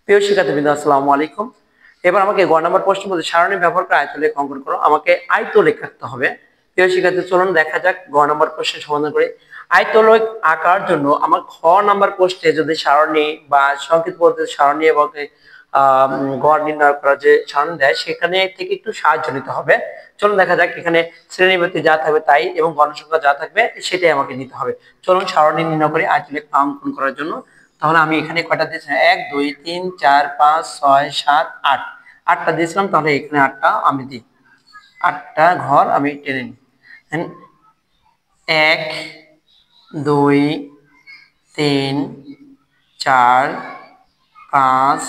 প্রিয় শিক্ষার্থীবৃন্দ, আসসালামু আলাইকুম। এবার আমাকে গ নম্বর প্রশ্ন বলতে সারণী ব্যবহার করে আয়তলেখ অঙ্কন করো। আমাকে আয়তলেখ আঁকতে হবে। প্রিয় শিক্ষার্থী, চলুন দেখা যাক গ নম্বর প্রশ্নের সমাধান করে। আয়তলেখ আঁকার জন্য আমার খ নম্বর প্রশ্নে যদি সারণী বা সংকেত পদ্ধতির সারণী এবং গড় নির্ণয় করা যে সারণী দেয় সেখানে থেকে একটু সাহায্য নিতে হবে। চলুন দেখা যাক, এখানে শ্রেণীবৃত্তি যা থাকবে তাই এবং গণসংখ্যা যা থাকবে সেটাই আমাকে নিতে হবে। চলুন সারণী নির্ণয় করি আয়তলেখ অঙ্কন করার জন্য। তাহলে আমি এখানে কয়টা দিয়েছিলাম, 1 2 3 4 5 6 7 8, 8টা দিয়েছিলাম। তাহলে এখানে 8টা আমি দিই, 8টা ঘর আমি টেনে নিই। 1 2 3 4 5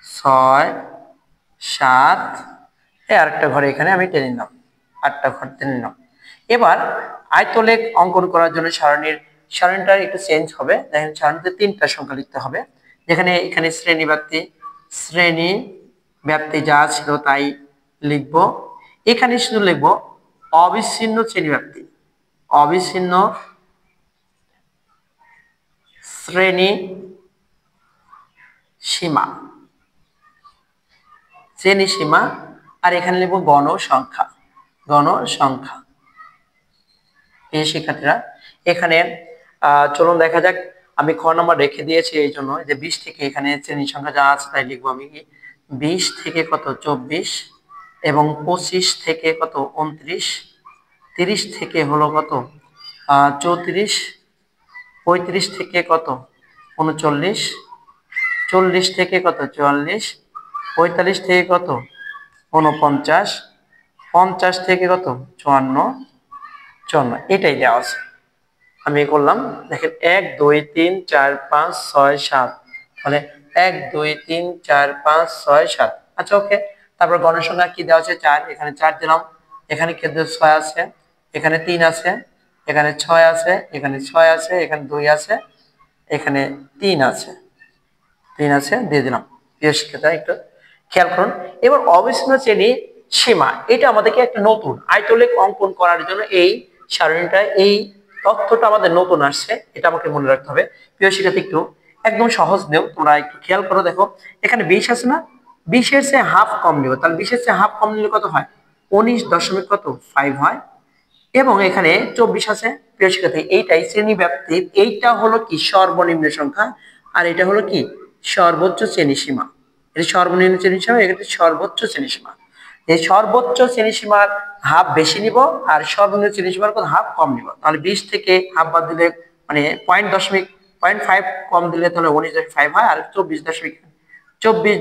6 7, আরেকটা ঘরে এখানে আমি টেনে নিলাম, 8টা ঘর টেনে নিলাম। এবার আয়তলেখ অঙ্কন করার জন্য সারণীটা একটু চেঞ্জ হবে। দেখেন, সারণীতে 3টা সংখ্যা লিখতে হবে। যেখানে এখানে শ্রেণী ব্যাপ্তি যা ছিল তাই লিখব। এখানে শুধু লিখব অবিচ্ছিন্ন শ্রেণী ব্যাপ্তি, অবিচ্ছিন্ন শ্রেণী সীমা, শ্রেণী সীমা। আর এখানে লিখব গণসংখ্যা, গণসংখ্যা। এই শিক্ষার্থীরা, এখানে চলুন দেখা যাক। আমি খ নম্বর রেখে দিয়েছি এই জন্য যে 20 থেকে এখানে শ্রেণী সংখ্যা যা আছে তাই লিখবো আমি। 20 থেকে কত 24, এবং 25 থেকে কত 29, 30 থেকে হলো কত 34, 35 থেকে কত 39, 40 থেকে কত 44, 45 থেকে কত 49, 50 থেকে কত 54, এটাই দেওয়া আছে। আমি করলাম, দেখেন 1 2 3 4 5 6 7, তাহলে 1 2 3 4 5 6 7। আচ্ছা, ওকে। তারপর গণসংখ্যা কি দেওয়া আছে 4, এখানে 4 দিলাম। এখানে কিন্তু 6 আছে, এখানে 3 আছে, এখানে 6 আছে, এখানে 6 আছে, এখানে 2 আছে, এখানে 3 আছে, 3 আছে, দিয়ে দিলাম। প্রিয় শিক্ষার্থীরা, একটু খেয়াল করুন। এবার অবিচ্ছিন্ন শ্রেণী সীমা, এটা আমাদেরকে একটা নতুন আয়তলেখ অঙ্কন করার জন্য এই সারণীটা, এই তথ্যটা আমাদের নতুন আসছে, এটা আমাকে মনে রাখতে হবে। প্রিয় শিক্ষার্থী, একটু একদম সহজ নেও, তোমরা একটু খেয়াল করো। দেখো, এখানে 20 আছে না, 20 এর চেয়ে হাফ কম নিব। তাহলে 20 এর চেয়ে হাফ কম নিলে কত হয়, 19.5 হয়। এবং এখানে 24 আছে। প্রিয় শিক্ষার্থী, এইটাই শ্রেণী ব্যাপ্তি, এইটা হলো কি সর্বনিম্ন সংখ্যা, আর এটা হলো কি সর্বোচ্চ শ্রেণী সীমা। এটা সর্বনিম্ন শ্রেণী সীমা, এটা সর্বোচ্চ শ্রেণী সীমা। এই সর্বোচ্চ শ্রেণী সীমার হাফ বেশি নিব, আর সর্বনিম্ন শ্রেণী সীমার হাফ কম নিব। তাহলে 20 থেকে হাফ বাদ দিলে মানে 0.5 কম দিলে তাহলে 19.5 হয়, আর 24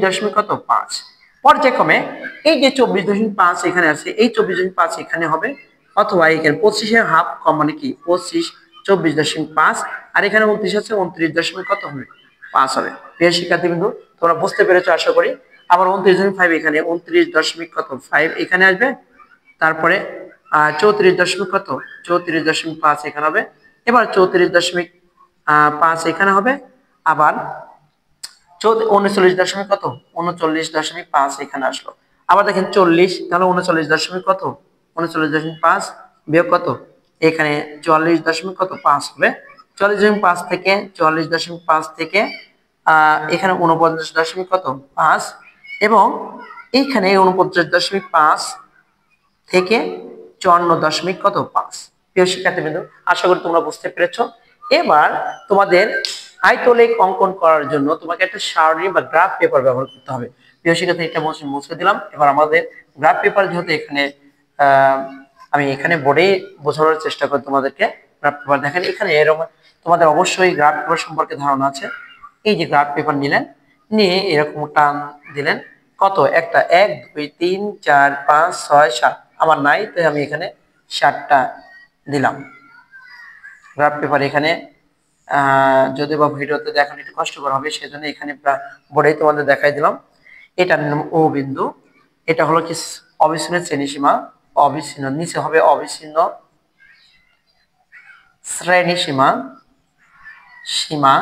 দশমিক কত 5 পর্যায়ক্রমে। এই যে 24.5 এখানে আছে, এই 24.5 এখানে হবে, অথবা এখানে 25-এর হাফ কম মানে কি 25, 24.5, আর এখানে 29 আছে, 29 কত হবে 5 হবে। প্রিয় শিক্ষার্থী বিন্দু, তোমরা বুঝতে পেরেছো আশা করি। আবার 29.5 এখানে 29 কত 5 এখানে আসবে। তারপরে 34 কত 34.5 এখানে হবে। এবার 34.5 এখানে হবে। আবার 39 কত 39.5 এখানে আসলো। আবার দেখেন 40, তাহলে 39 কত 39.5 বিয়োগ কত এখানে 44 কত 5 হবে। 44.5 থেকে 44.5 থেকে এখানে 49 কত 5, এবং এইখানে 49.5 থেকে 54 কত 5। প্রিয় শিক্ষার্থীবৃন্দ, আশা করি তোমরা বুঝতে পেরেছো। এবার তোমাদের আয়তলেখ অঙ্কন করার জন্য তোমাকে একটা সারণী বা গ্রাফ পেপার ব্যবহার করতে হবে। প্রিয় শিক্ষার্থী, এটা মুছে দিলাম। এবার আমাদের গ্রাফ পেপার, যেহেতু এখানে আমি এখানে বোর্ডে বোঝানোর চেষ্টা করি তোমাদেরকে। গ্রাফ পেপার দেখেন, এখানে এরকম তোমাদের অবশ্যই গ্রাফ পেপার সম্পর্কে ধারণা আছে। এই যে গ্রাফ পেপার নিলেন, নিয়ে এরকম টান দিলেন, কত একটা 1 2 3 4 5 6 7, আমার নাই তাই আমি এখানে 7টা দিলাম গ্রাফ পেপার। এখানে যদি বা ভিডিওতে দেখানো একটু কষ্টকর হবে, সেজন্য এখানে বোর্ডে তোমাদের দেখাই দিলাম। এটার নাম ও বিন্দু। এটা হলো কি অবিচ্ছিন্ন শ্রেণী সীমা, অবিচ্ছিন্ন, নিচে হবে অবিচ্ছিন্ন শ্রেণী সীমা, সীমা।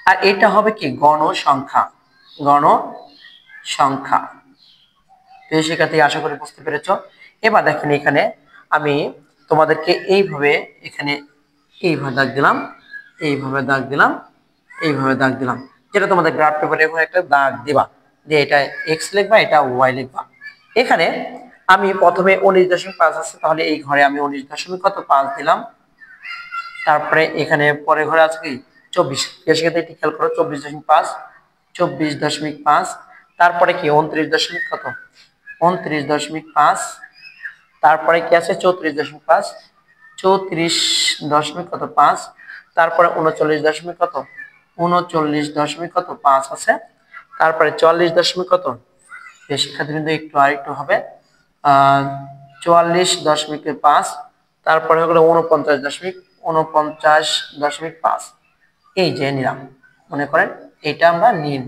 আর এটা হবে কি গণসংখ্যা, গণসংখ্যা। প্রিয় শিক্ষার্থী, আশা করি বুঝতে পেরেছো। এবার দেখেন, এখানে আমি তোমাদেরকে এইভাবে এখানে এইভাবে দাগ দিলাম, এইভাবে দাগ দিলাম, এইভাবে দাগ দিলাম। যেটা তোমাদের গ্রাফ পেপারে এখন একটা দাগ দিবা, যে এটা এক্স লিখবা, এটা ওয়াই লিখবা। এখানে আমি প্রথমে 19.5 আছে, তাহলে এই ঘরে আমি 19.5 দিলাম। তারপরে এখানে পরে ঘরে আছে কি 24, সেক্ষেত্রে একটু খেয়াল করো 24.5, 24.5, তারপরে কি 29 কত 29.5, তারপরে কি আছে 34.5, 34 কত 5, তারপরে 39 কত 39 কত 5 আছে, তারপরে 44 কত, শিক্ষার্থীবৃন্দ একটু আর একটু হবে 44.5, তারপরে হলো 49.5, এই যে নিলাম, মনে করেন এটা আমরা নিন,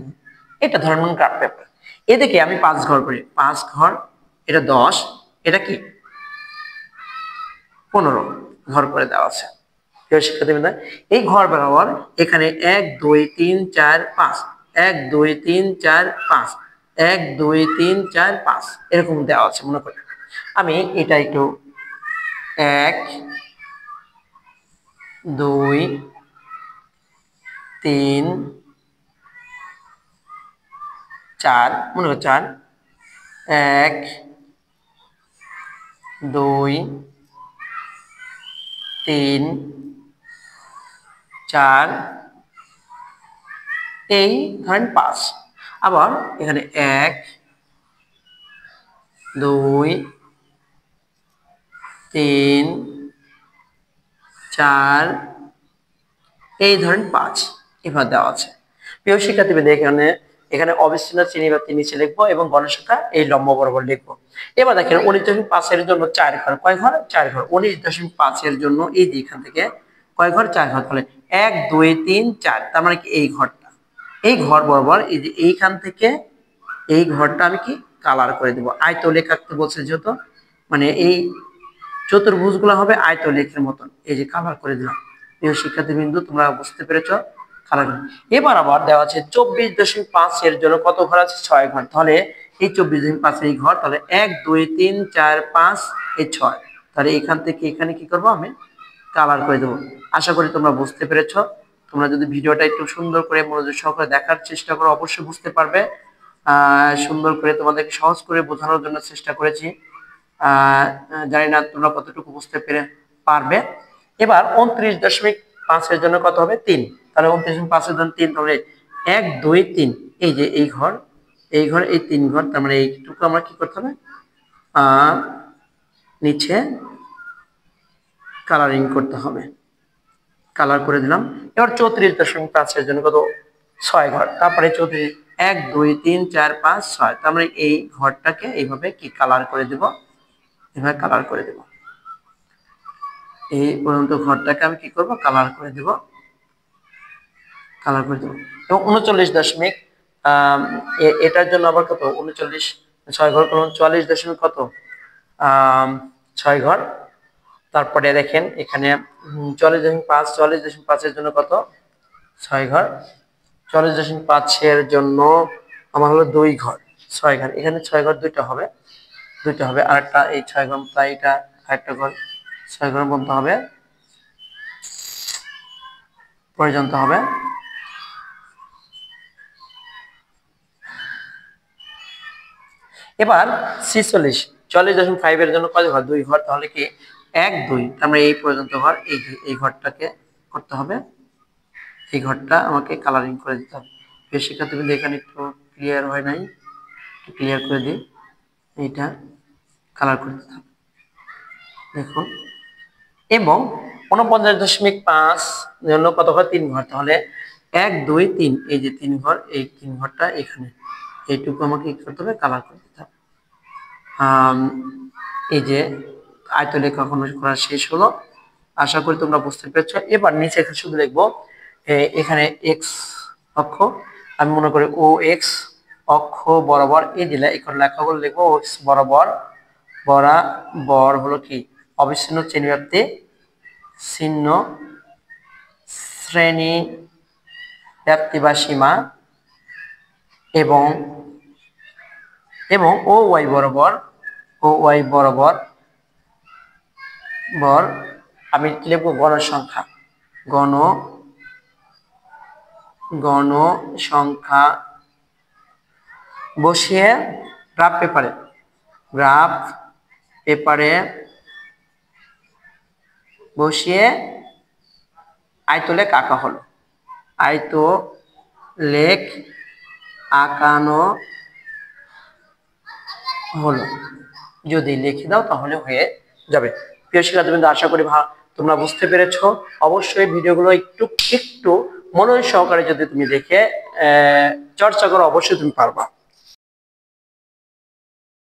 এটা ধরেন গ্রাফ পেপার। এদিকে আমি 5 ঘর করি, 5 ঘর, এটা 10, এটা কি 15 ঘর করে দেওয়া আছে। শিক্ষার্থীবৃন্দ এই ঘর বরাবর এখানে 1 2 3 4 5, 1 2 3 4 5, 1 2 3 4 5 এরকম দেওয়া আছে। মনে করি আমি এটা একটু 1 2 3 4, মনে করি 4, 1 2 3 4, এই ধরেন 5, আবার এখানে 1 2 3 4, এই ধরেন 5, এভাবে দেওয়া আছে। প্রিয় শিক্ষার্থীবৃন্দ এখানে এখানে অবিচ্ছিন্ন শ্রেণী বা নিচে লিখবো এবং গণসংখ্যা এই লম্ব বরাবর লিখবো। এবার দেখেন 19.5 এর জন্য 4 ঘর, কয় ঘর 4 ঘর, 19.5 এর জন্য এই যে এখান থেকে কয় ঘর 4 ঘর, তাহলে 1 2 3 4, তার মানে কি এই ঘরটা, এই ঘর বরাবর এই যে এইখান থেকে এই ঘরটা আমি কি কালার করে দেবো, আয়তলেখ আঁকতে বলছে যেহেতু, মানে এই চতুর্ভুজগুলো হবে আয়তলেখের মতন, এই যে কালার করে দিলাম। প্রিয় শিক্ষার্থীবৃন্দ তোমরা বুঝতে পেরেছো কালার। এবার আবার দেওয়া আছে 24.5 এর জন্য কত ঘর আছে 6 ঘর, তাহলে এই 24.5 এই ঘর, তাহলে 1 2 3 4 5 এই 6, তাহলে এখান থেকে এখানে কি করব আমি কালার করে দেবো। আশা করি তোমরা বুঝতে পেরেছো। তোমরা যদি ভিডিওটা একটু সুন্দর করে মনোযোগ সহকারে দেখার চেষ্টা করো অবশ্যই বুঝতে পারবে। সুন্দর করে তোমাদেরকে সহজ করে বোঝানোর জন্য চেষ্টা করেছি। জানি না তোমরা কতটুকু বুঝতে পারবে। এবার 29.5 এর জন্য কত হবে 3, তাহলে 29.5 এর জন্য 3, তাহলে 1 2 3, এই যে এই ঘর এই ঘর এই 3 ঘর, তার মানে এইটুকু আমরা কি করতে হবে নিচে কালারিং করতে হবে, কালার করে দিলাম। এবার 34.5 এর জন্য কত 6 ঘর, তারপরে 34 1 2 3 4 5 6, তার মানে এই ঘরটাকে এইভাবে কি কালার করে দেব, এভাবে কালার করে দেব, এই পর্যন্ত ঘরটাকে আমি কি করব কালার করে দেব, কালার করে দেব। এবং 39 এটার জন্য আবার কত 39 6 ঘর করলাম 44 দশমিক কত 6 ঘর, তারপরে দেখেন এখানে 40.5, 40.5 এর জন্য কত 6 ঘর, 40.5 এর জন্য আমার হলো 2 ঘর 6 ঘর, এখানে 6 ঘর দুইটা হবে, আর একটা এই 6 ঘর, তাই এটা আরেকটা ঘর 6 ঘর বলতে হবে পর্যন্ত হবে। এবার 40.5 এর জন্য কত ঘর 2 ঘর, তাহলে কি 1 2, আমরা এই পর্যন্ত ঘর, এই ঘরটাকে করতে হবে, এই ঘরটা আমাকে কালারিং করে দিতে হবে। শিক্ষার্থীবৃন্দ এখানে একটু ক্লিয়ার হয় নাই, ক্লিয়ার করে দিই, এইটা কালার করে দিতে হবে দেখুন। এবং 49.5 জন্য কত ঘর 3 ঘর, তাহলে 1 2 3, এই যে 3 ঘর, এই 3 ঘরটা এখানে এইটুকু আমাকে কি করতে হবে কালার করে দিতে হবে। এই যে আয়তলেখ করা শেষ হলো, আশা করি তোমরা বুঝতে পেরেছো। এবার নিচে শুধু লিখবো এখানে এক্স অক্ষ, আমি মনে করি ও এক্স অক্ষ বরাবর এই যে এখানে লেখাগুলো লিখবো ও এক্স বরাবর, বরাবর হলো কি অবিচ্ছিন্ন শ্রেণীব্যাপ্তি ছিন্ন শ্রেণী ব্যাপ্তি বা সীমা, এবং ও ওয়াই বরাবর, আমি লিখবো গণসংখ্যা, গণসংখ্যা বসিয়ে গ্রাফ পেপারে বসিয়ে আয়তলেখ আঁকা হলো। আয়তলেখ আঁকানো হলো। যদি লিখে দাও তাহলে হয়ে যাবে। প্রিয় শিক্ষার্থীবৃন্দ, আশা করি তোমরা বুঝতে পেরেছো। অবশ্যই ভিডিওগুলো একটু মনোযোগ সহকারে যদি তুমি দেখে চর্চা করো, অবশ্যই তুমি পারবা।